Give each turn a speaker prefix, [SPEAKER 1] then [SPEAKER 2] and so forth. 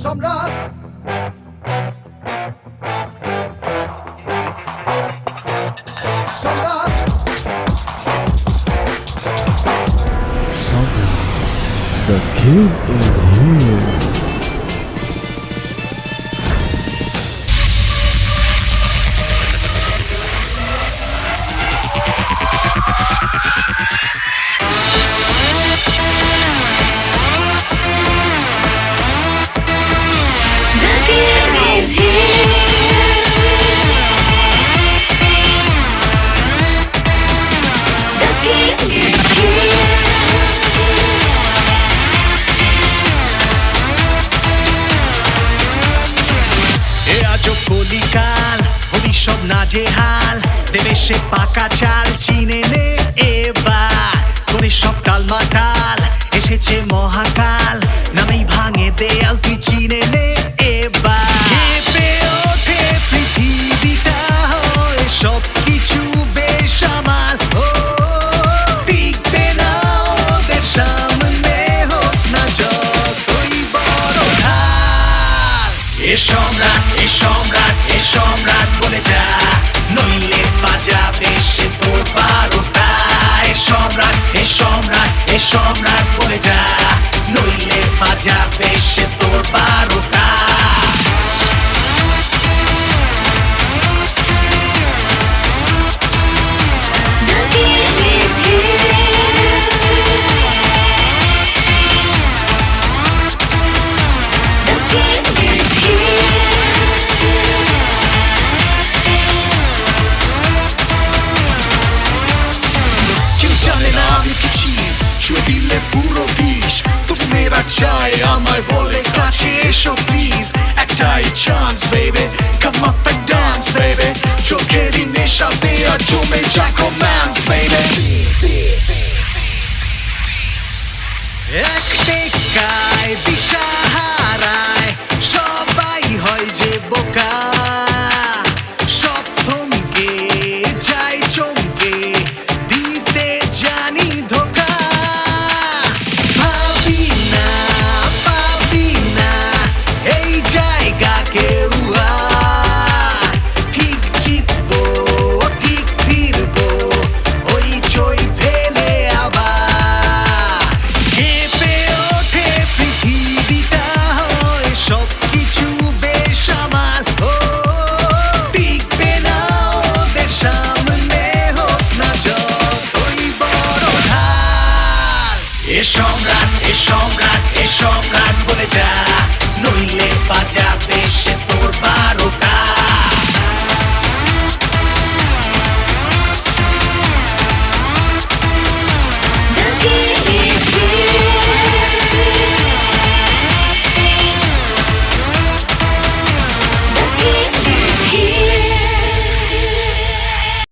[SPEAKER 1] সম্রাট সম্রাট
[SPEAKER 2] Samrat, the king is here.
[SPEAKER 3] The king is here. The king is here.
[SPEAKER 4] এ আজব কলিকাল ভবিষ্যৎ নাজেহাল দেবে সে পাকা চাল চিনে নে এবার করে সব টালমাটাল এসেছে মহাকাল নামেই ভাঙে দেয়াল তুই চিনে নে এবার কেঁপে ওঠে পৃথিবীটা হয় সব কিছু বেসামাল ও টিকবে না ওদের সামনে হোক না যতই বড় ঢাল এ সম্রাট এ সম্রাট এ সম্রাট বলে যা নইলে বাজাবে সে তোর বারোটা এ সম্রাট এ সম্রাট এ সম্রাট বলে যা নইলে বাজাবে সে তোর বারোটা
[SPEAKER 3] The king is here. The king is here.
[SPEAKER 4] কেউ জানে না আমি কি চিজ ছুঁয়ে দিলে পুরো বিষ তবু মেয়েরা চায় আমায় বলে কাছে এসো প্লিজ একটাই চান্স বেবে কাম আপ এন্ড ডান্স বেবে চোখেরই নেশাতে আর জমে যাক রোম্যান্স বেবে এক টেক্কায় দিশা হারায় সবাই হয় যে বোকা সব থমকে যায় চমকে দিতে জানি ধোকা ভাবি না পাবি না এই জায়গা কেউ আর। ঠিক জিতবো ঠিক ফিরবো ওই চই ফেলে আবার কেঁপে ওঠে পৃথিবীটা হয় সব কিছু বেসামাল ও টিকবে না ওদের সামনে হোক না যতই বড় ঢাল এ সম্রাট এ সম্রাট এ সম্রাট বলে যা নইলে বাজাবে